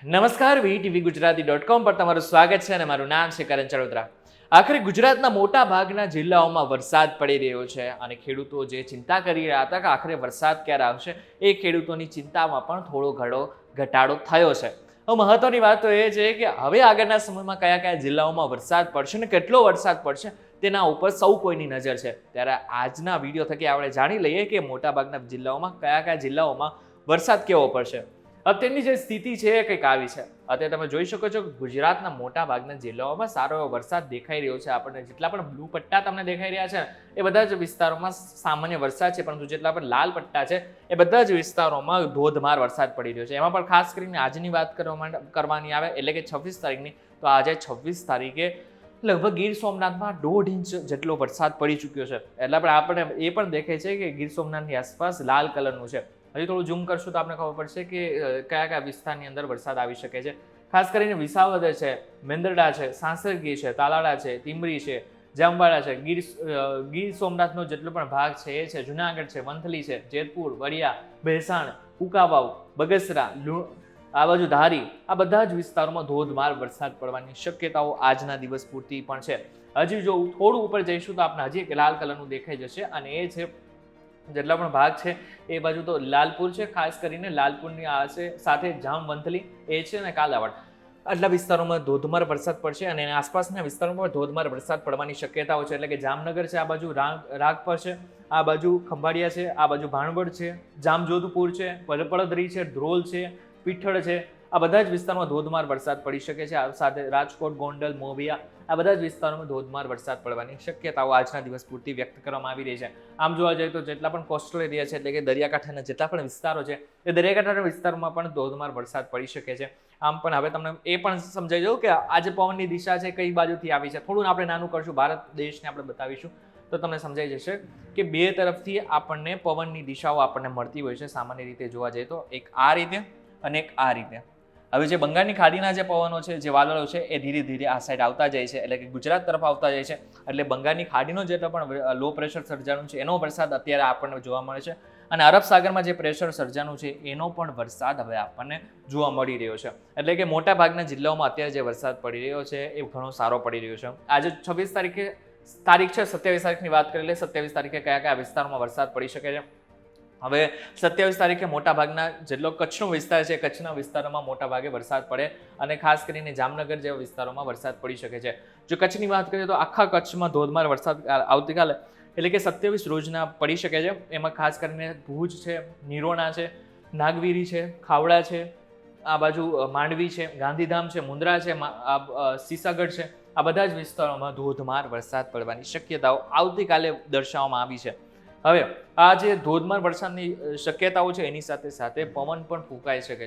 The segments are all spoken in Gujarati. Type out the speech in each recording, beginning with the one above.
નમસ્કાર, વીટીવી ગુજરાતી.com પર તમારું સ્વાગત છે અને મારું નામ છે કરણ ચડોદરા. આખરે ગુજરાતના મોટા ભાગના જિલ્લાઓમાં વરસાદ પડી રહ્યો છે અને ખેડૂતો જે ચિંતા કરી રહ્યા હતા કે આખરે વરસાદ ક્યારે આવશે, એ ખેડૂતોની ચિંતામાં પણ થોડો ઘણો ઘટાડો થયો છે. હવે મહત્વની વાત તો એ છે કે હવે આગળના સમયમાં કયા કયા જિલ્લાઓમાં વરસાદ પડશે અને કેટલો વરસાદ પડશે તેના ઉપર સૌ કોઈની નજર છે. ત્યારે આજના વિડીયો થકી આપણે જાણી લઈએ કે મોટાભાગના જિલ્લાઓમાં કયા જિલ્લાઓમાં વરસાદ કેવો પડશે. અત્યારની જે સ્થિતિ છે એ કંઈક આવી છે. અત્યારે તમે જોઈ શકો છો કે ગુજરાતના મોટા ભાગના જિલ્લાઓમાં સારો એવો વરસાદ દેખાઈ રહ્યો છે. આપણને જેટલા પણ બ્લુ પટ્ટા તમને દેખાઈ રહ્યા છે એ બધા જ વિસ્તારોમાં સામાન્ય વરસાદ છે, પરંતુ જેટલા પણ લાલ પટ્ટા છે એ બધા જ વિસ્તારોમાં ધોધમાર વરસાદ પડી રહ્યો છે. એમાં પણ ખાસ કરીને આજની વાત કરવાની આવે એટલે કે 26 તારીખની, તો આજે 26 તારીખે લગભગ ગીર સોમનાથમાં 1.5 ઇંચ જેટલો વરસાદ પડી ચૂક્યો છે. એટલે પણ આપણે એ પણ દેખાય છે કે ગીર સોમનાથની આસપાસ લાલ કલરનું છે. હજી થોડું ઝૂમ કરશું તો આપણે ખબર પડશે કે કયા કયા વિસ્તારની અંદર વરસાદ આવી શકે છે. ખાસ કરીને વિસાવદર છે, મેંદરડા છે, સાસરગી છે, તાલાળા છે, ટીંબરી છે, જામવાડા છે, ગીર સોમનાથનો જેટલો પણ ભાગ છે એ છે, જુનાગઢ છે, વંથલી છે, જેતપુર, વડિયા, ભેસાણ, કુકાવાવ, બગસરા, આ બાજુ ધારી, આ બધા જ વિસ્તારોમાં ધોધમાર વરસાદ પડવાની શક્યતાઓ આજના દિવસ પૂરતી પણ છે. હજી જો થોડું ઉપર જઈશું તો આપણે હજી એક લાલ કલરનું દેખાઈ જશે અને એ છે જેટલા પણ ભાગ છે એ બાજુ તો લાલપુર છે. ખાસ કરીને લાલપુરની સાથે જામવંથલી એ છે અને કાલાવાડ, આટલા વિસ્તારોમાં ધોધમાર વરસાદ પડશે અને એના આસપાસના વિસ્તારોમાં ધોધમાર વરસાદ પડવાની શક્યતાઓ છે. એટલે કે જામનગર છે, આ બાજુ રાગપર છે, આ બાજુ ખંભાળિયા છે, આ બાજુ ભાણવડ છે, જામજોધપુર છે, પડદરી છે, ધ્રોલ છે, પીઠળ છે, આ બધા જ વિસ્તારમાં ધોધમાર વરસાદ પડી શકે છે. આ સાથે રાજકોટ, ગોંડલ, મોવિયા, આ બધા જ વિસ્તારોમાં ધોધમાર વરસાદ પડવાની શક્યતાઓ આજના દિવસ પૂરતી વ્યક્ત કરવામાં આવી રહી છે. આમ જોવા જઈએ તો જેટલા પણ કોસ્ટલ એરિયા છે એટલે કે દરિયાકાંઠાના જેટલા પણ વિસ્તારો છે એ દરિયાકાંઠાના વિસ્તારોમાં પણ ધોધમાર વરસાદ પડી શકે છે. આમ પણ હવે તમને એ પણ સમજાઈ જવું કે આજે પવનની દિશા છે કઈ બાજુથી આવી છે. થોડું આપણે નાનું કરશું, ભારત દેશને આપણે બતાવીશું તો તમને સમજાઈ જશે કે બે તરફથી આપણને પવનની દિશાઓ આપણને મળતી હોય છે. સામાન્ય રીતે જોવા જઈએ તો એક આ રીતે અને એક આ રીતે. હવે જે બંગાળની ખાડીના જે પવનો છે, જે વાદળો છે એ ધીરે ધીરે આ સાઈડ આવતા જાય છે, એટલે કે ગુજરાત તરફ આવતા જાય છે. એટલે બંગાળની ખાડીનો જેટલો પણ લો પ્રેશર સર્જાનું છે એનો વરસાદ અત્યારે આપણને જોવા મળે છે અને અરબ સાગરમાં જે પ્રેશર સર્જાનું છે એનો પણ વરસાદ હવે આપણને જોવા મળી રહ્યો છે. એટલે કે મોટા ભાગના જિલ્લાઓમાં અત્યારે જે વરસાદ પડી રહ્યો છે એ ઘણો સારો પડી રહ્યો છે. આજે 26 તારીખ છે, 27 તારીખની વાત કરી લે. 27 તારીખે કયા કયા વિસ્તારોમાં વરસાદ પડી શકે છે. હવે 27 તારીખે મોટાભાગના જેટલો કચ્છનો વિસ્તાર છે, કચ્છના વિસ્તારોમાં મોટા ભાગે વરસાદ પડે અને ખાસ કરીને જામનગર જેવા વિસ્તારોમાં વરસાદ પડી શકે છે. જો કચ્છની વાત કરીએ તો આખા કચ્છમાં ધોધમાર વરસાદ આવતીકાલે એટલે કે 27 રોજના પડી શકે છે. એમાં ખાસ કરીને ભુજ છે, નિરોણા છે, નાગવીરી છે, ખાવડા છે, આ બાજુ માંડવી છે, ગાંધીધામ છે, મુન્દ્રા છે, સીસાગઢ છે, આ બધા જ વિસ્તારોમાં ધોધમાર વરસાદ પડવાની શક્યતાઓ આવતીકાલે દર્શાવવામાં આવી છે. હવે આ જે ધોધમાર વરસાદની શક્યતાઓ છે એની સાથે સાથે પવન પણ ફૂંકાઈ શકે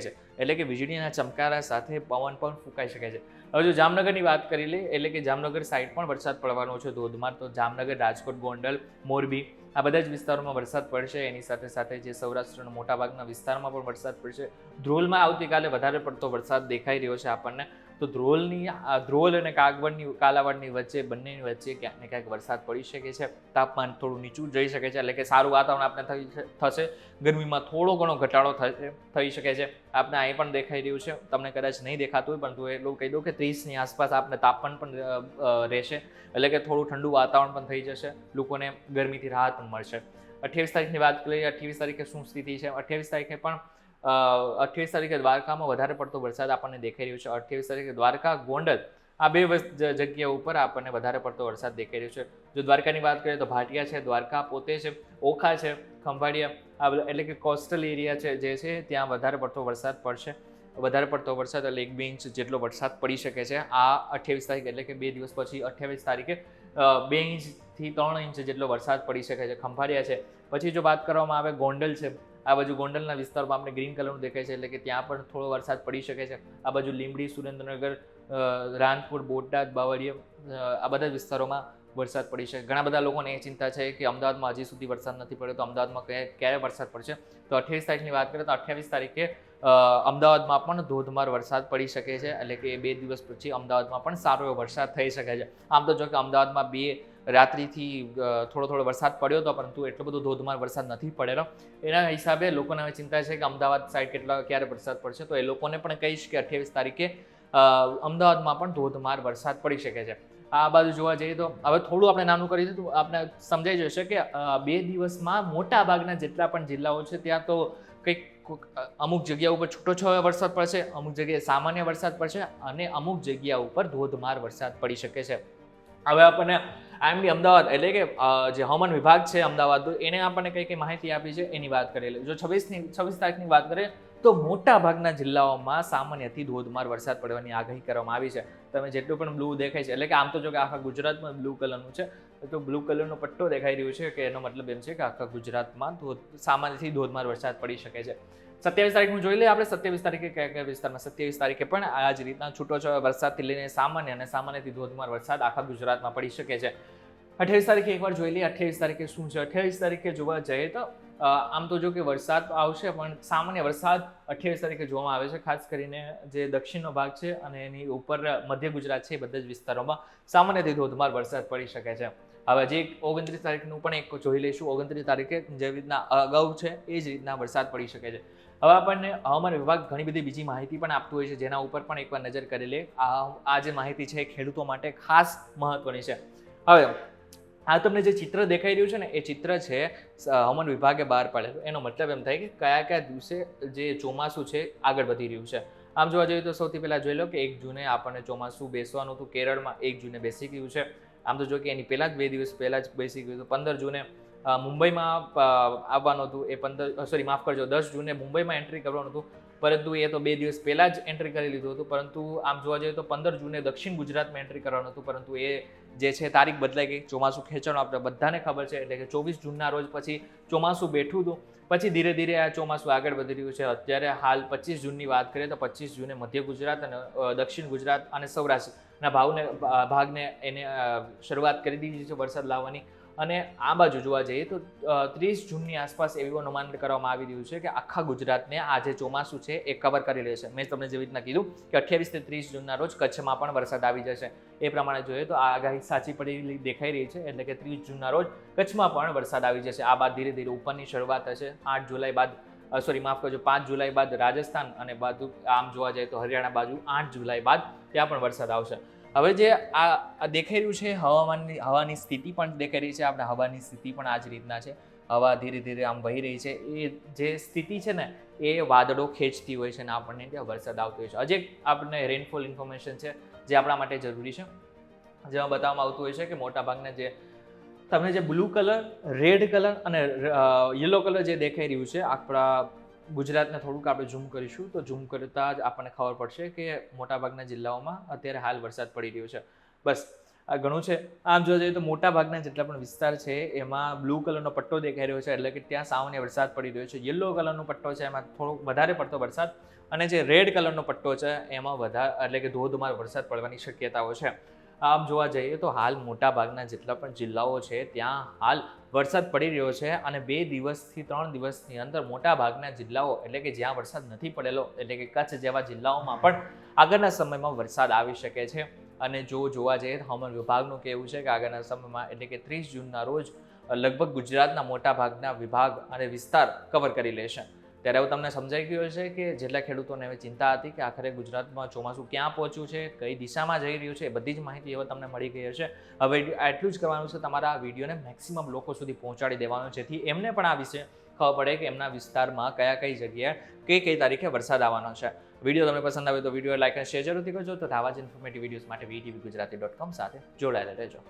છે. એટલે કે વીજળીના ચમકારા સાથે પવન પણ ફૂંકાઈ શકે છે. હવે જો જામનગરની વાત કરી લે એટલે કે જામનગર સાઈડ પણ વરસાદ પડવાનો છે ધોધમાર. તો જામનગર, રાજકોટ, ગોંડલ, મોરબી આ બધા જ વિસ્તારોમાં વરસાદ પડશે. એની સાથે સાથે જે સૌરાષ્ટ્રના મોટાભાગના વિસ્તારમાં પણ વરસાદ પડશે. ધ્રોલમાં આવતીકાલે વધારે પડતો વરસાદ દેખાઈ રહ્યો છે આપણને. તો ધ્રોલ અને કાલાવાડની વચ્ચે, બંનેની વચ્ચે ક્યાંક ને ક્યાંક વરસાદ પડી શકે છે. તાપમાન થોડું નીચું જઈ શકે છે, એટલે કે સારું વાતાવરણ આપણે થશે. ગરમીમાં થોડો ઘણો ઘટાડો થઈ શકે છે. આપણે અહીં પણ દેખાઈ રહ્યું છે, તમને કદાચ નહીં દેખાતું હોય પરંતુ એટલું કહી દઉં કે 30ની આસપાસ આપણે તાપમાન પણ રહેશે. એટલે કે થોડું ઠંડુ વાતાવરણ પણ થઈ જશે, લોકોને ગરમીથી રાહત પણ મળશે. 28 તારીખની વાત કરીએ, 28 તારીખે શું સ્થિતિ છે? 28 તારીખે પણ 28 તારીખે દ્વારકામાં વધારે પડતો વરસાદ આપણને દેખાઈ રહ્યો છે. 28 તારીખે દ્વારકા, ગોંડલ આ બે જગ્યા ઉપર આપણને વધારે પડતો વરસાદ દેખાઈ રહ્યો છે. જો દ્વારકાની વાત કરીએ તો ભાટિયા છે, દ્વારકા પોતે છે, ઓખા છે, ખંભાળિયા, આ બધા એટલે કે કોસ્ટલ એરિયા છે જે છે ત્યાં વધારે પડતો વરસાદ પડશે. વધારે પડતો વરસાદ એટલે 1-2 ઇંચ જેટલો વરસાદ પડી શકે છે આ 28 તારીખ એટલે કે 2 દિવસ પછી 28 તારીખે 2 ઇંચથી 3 ઇંચ જેટલો વરસાદ પડી શકે છે. ખંભાળિયા છે. પછી જો વાત કરવામાં આવે ગોંડલ છે, આ બાજુ ગોંડલના વિસ્તારમાં આપણે ગ્રીન કલરનું દેખાય છે એટલે કે ત્યાં પણ થોડો વરસાદ પડી શકે છે. આ બાજુ લીંબડી, સુરેન્દ્રનગર, રાણપુર, બોટાદ, બાવળિયા આ બધા વિસ્તારોમાં વરસાદ પડી શકે. ઘણા બધા લોકોને એ ચિંતા છે કે અમદાવાદમાં હજી સુધી વરસાદ નથી પડ્યો, તો અમદાવાદમાં ક્યારે વરસાદ પડશે? તો 28 તારીખની વાત કરીએ તો 28 તારીખે અમદાવાદમાં પણ ધોધમાર વરસાદ પડી શકે છે, એટલે કે 2 દિવસ પછી અમદાવાદમાં પણ સારો એવો વરસાદ થઈ શકે છે. આમ તો જો કે અમદાવાદમાં 2 રાત્રિથી થોડો વરસાદ પડ્યો હતો, પરંતુ એટલો બધો ધોધમાર વરસાદ નથી પડેલો. એના હિસાબે લોકોને હવે ચિંતા છે કે અમદાવાદ સાઈડ ક્યારે વરસાદ પડશે. તો એ લોકોને પણ કહીશ કે 28 તારીખે અમદાવાદમાં પણ ધોધમાર વરસાદ પડી શકે છે. આ બાજુ જોવા જઈએ તો હવે થોડું આપણે નાનું કરી દીધું, આપણે સમજાઈ જશે કે 2 દિવસમાં મોટા ભાગના જેટલા પણ જિલ્લાઓ છે ત્યાં તો કંઈક અમુક જગ્યા ઉપર છૂટોછવાયો વરસાદ પડશે, અમુક જગ્યાએ સામાન્ય વરસાદ પડશે અને અમુક જગ્યા ઉપર ધોધમાર વરસાદ પડી શકે છે. હવે આપણને આઈએમડી અમદાવાદ એટલે કે જે હવામાન વિભાગ છે અમદાવાદ, એને આપણને કઈ કઈ માહિતી આપી છે એની વાત કરીએ. જો 26 તારીખની વાત કરીએ તો મોટા ભાગના જિલ્લાઓમાં સામાન્યથી ધોધમાર વરસાદ પડવાની આગાહી કરવામાં આવી છે. તમે જેટલું પણ બ્લુ દેખાય છે, એટલે કે આમ તો જો કે આખા ગુજરાતમાં બ્લુ કલરનું છે, તો બ્લુ કલરનો પટ્ટો દેખાઈ રહ્યો છે કે એનો મતલબ એમ છે કે આખા ગુજરાતમાં સામાન્યથી ધોધમાર વરસાદ પડી શકે છે. 27 તારીખનું જોઈ લઈએ આપણે. 27 તારીખે કયા કયા વિસ્તારમાં? 27 તારીખે પણ આ જ રીતના છૂટોછવાયો વરસાદથી લઈને સામાન્ય અને સામાન્યથી ધોધમાર વરસાદ આખા ગુજરાતમાં પડી શકે છે. 28 તારીખે એકવાર જોઈ લઈએ 28 તારીખે શું છે. 28 તારીખે જોવા જઈએ તો આમ તો જો કે વરસાદ આવશે, પણ સામાન્ય વરસાદ 28 તારીખે જોવામાં આવે છે. ખાસ કરીને જે દક્ષિણનો ભાગ છે અને એની ઉપર મધ્ય ગુજરાત છે, એ બધા જ વિસ્તારોમાં સામાન્યથી ધોધમાર વરસાદ પડી શકે છે. હવે જે 29 તારીખનું પણ એક જોઈ લઈશું. 29 તારીખે જે રીતના અગાઉ છે એ જ રીતના વરસાદ પડી શકે છે. હવે આપણને હવામાન વિભાગ ઘણી બધી બીજી માહિતી પણ આપતું હોય છે, જેના ઉપર પણ એકવાર નજર કરી લે. આ જે માહિતી છે એ ખેડૂતો માટે ખાસ મહત્વની છે. હવે આ તમને જે ચિત્ર દેખાઈ રહ્યું છે ને, એ ચિત્ર છે હવામાન વિભાગે બહાર પાડેલું. એનો મતલબ એમ થાય કે કયા કયા દિવસે જે ચોમાસું છે આગળ વધી રહ્યું છે. આમ જોવા જઈએ તો સૌથી પહેલા જોઈ લો કે 1 જૂને આપણને ચોમાસું બેસવાનું હતું. કેરળમાં 1 જૂને બેસી ગયું છે. આમ તો જો કે એની પહેલા જ 2 દિવસ પહેલા જ બેસી ગયું હતું. 15 જૂને મુંબઈમાં આવવાનું હતું. એ 10 જૂને મુંબઈમાં એન્ટ્રી કરવાનું હતું, પરંતુ એ તો 2 દિવસ પહેલા જ એન્ટ્રી કરી લીધું હતું. પરંતુ આમ જોવા જઈએ તો 15 જૂને દક્ષિણ ગુજરાતમાં એન્ટ્રી કરવાનું હતું, પરંતુ એ જે છે તારીખ બદલાઈ ગઈ. ચોમાસું ખેંચાણું આપણે બધાને ખબર છે, એટલે કે 24 જૂનના રોજ પછી ચોમાસું બેઠું હતું. પછી ધીરે ધીરે આ ચોમાસું આગળ વધી રહ્યું છે. અત્યારે હાલ 25 જૂનની વાત કરીએ તો 25 જૂને મધ્ય ગુજરાત અને દક્ષિણ ગુજરાત અને સૌરાષ્ટ્રના ભાગને એને શરૂઆત કરી દીધી છે વરસાદ લાવવાની. અને આ બાજુ જોવા જઈએ તો 30 જૂનની આસપાસ એવું અનુમાન કરવામાં આવી રહ્યું છે કે આખા ગુજરાતને આ જે ચોમાસું છે એ કવર કરી લેશે. મેં તમને જેવી રીતના કીધું કે 28 થી 30 જૂનના રોજ કચ્છમાં પણ વરસાદ આવી જશે. એ પ્રમાણે જોઈએ તો આ આગાહી સાચી પડેલી દેખાઈ રહી છે, એટલે કે 30 જૂનના રોજ કચ્છમાં પણ વરસાદ આવી જશે. આ બાદ ધીરે ધીરે ઉપરની શરૂઆત થશે. 8 જુલાઈ બાદ 5 જુલાઈ બાદ રાજસ્થાન અને બાજુ આમ જોવા જઈએ તો હરિયાણા બાજુ 8 જુલાઈ બાદ ત્યાં પણ વરસાદ આવશે. હવે જે આ દેખાઈ રહ્યું છે હવાની સ્થિતિ પણ દેખાઈ રહી છે. આપણે હવાની સ્થિતિ પણ આ જ રીતના છે. હવા ધીરે ધીરે આમ વહી રહી છે. એ જે સ્થિતિ છે ને, એ વાદળો ખેંચતી હોય છે અને આપણને ત્યાં વરસાદ આવતો હોય છે. હજી આપણને રેનફોલ ઇન્ફોર્મેશન છે જે આપણા માટે જરૂરી છે, જેમાં બતાવવામાં આવતું હોય છે કે મોટાભાગના જે તમને જે બ્લુ કલર, રેડ કલર અને યલો કલર જે દેખાઈ રહ્યું છે, આપણા ગુજરાતને થોડુંક આપણે ઝૂમ કરીશું તો ઝૂમ કરતાં જ આપણને ખબર પડશે કે મોટાભાગના જિલ્લાઓમાં અત્યારે હાલ વરસાદ પડી રહ્યો છે. બસ આ ઘણું છે. આમ જોવા જઈએ તો મોટાભાગના જેટલા પણ વિસ્તાર છે એમાં બ્લુ કલરનો પટ્ટો દેખાઈ રહ્યો છે, એટલે કે ત્યાં સામાન્ય વરસાદ પડી રહ્યો છે. યલો કલરનો પટ્ટો છે એમાં થોડોક વધારે પડતો વરસાદ, અને જે રેડ કલરનો પટ્ટો છે એમાં વધારે એટલે કે ધોધમાર વરસાદ પડવાની શક્યતાઓ છે. આમ જોવા જઈએ તો હાલ મોટાભાગના જેટલા પણ જિલ્લાઓ છે ત્યાં હાલ વરસાદ પડી રહ્યો છે, અને 2 દિવસથી 3 દિવસની અંદર મોટાભાગના જિલ્લાઓ એટલે કે જ્યાં વરસાદ નથી પડેલો, એટલે કે કચ્છ જેવા જિલ્લાઓમાં પણ આગળના સમયમાં વરસાદ આવી શકે છે. અને જોવા જઈએ તો હવામાન વિભાગનું કહેવું છે કે આગળના સમયમાં એટલે કે 30 જૂનના રોજ લગભગ ગુજરાતના મોટાભાગના વિભાગ અને વિસ્તાર કવર કરી લેશે. ત્યારે હવે તમને સમજાઈ ગયું છે કે જેટલા ખેડૂતોને હવે ચિંતા હતી કે આખરે ગુજરાતમાં ચોમાસું ક્યાં પહોંચ્યું છે, કઈ દિશામાં જઈ રહ્યું છે, એ બધી જ માહિતી હવે તમને મળી ગઈ હશે. હવે એટલું જ કરવાનું છે, તમારા આ વિડીયોને મેક્સિમમ લોકો સુધી પહોંચાડી દેવાનો, જેથી એમને પણ આ વિશે ખબર પડે કે એમના વિસ્તારમાં કઈ જગ્યાએ કઈ તારીખે વરસાદ આવવાનો છે. વિડીયો તમને પસંદ આવે તો વિડીયો લાઈક અને શેર જરૂરથી કરજો. તો આવા જ ઇન્ફોર્મેટિવ વિડીયોઝ માટે VTV Gujarati.com સાથે જોડાયેલા રહેજો.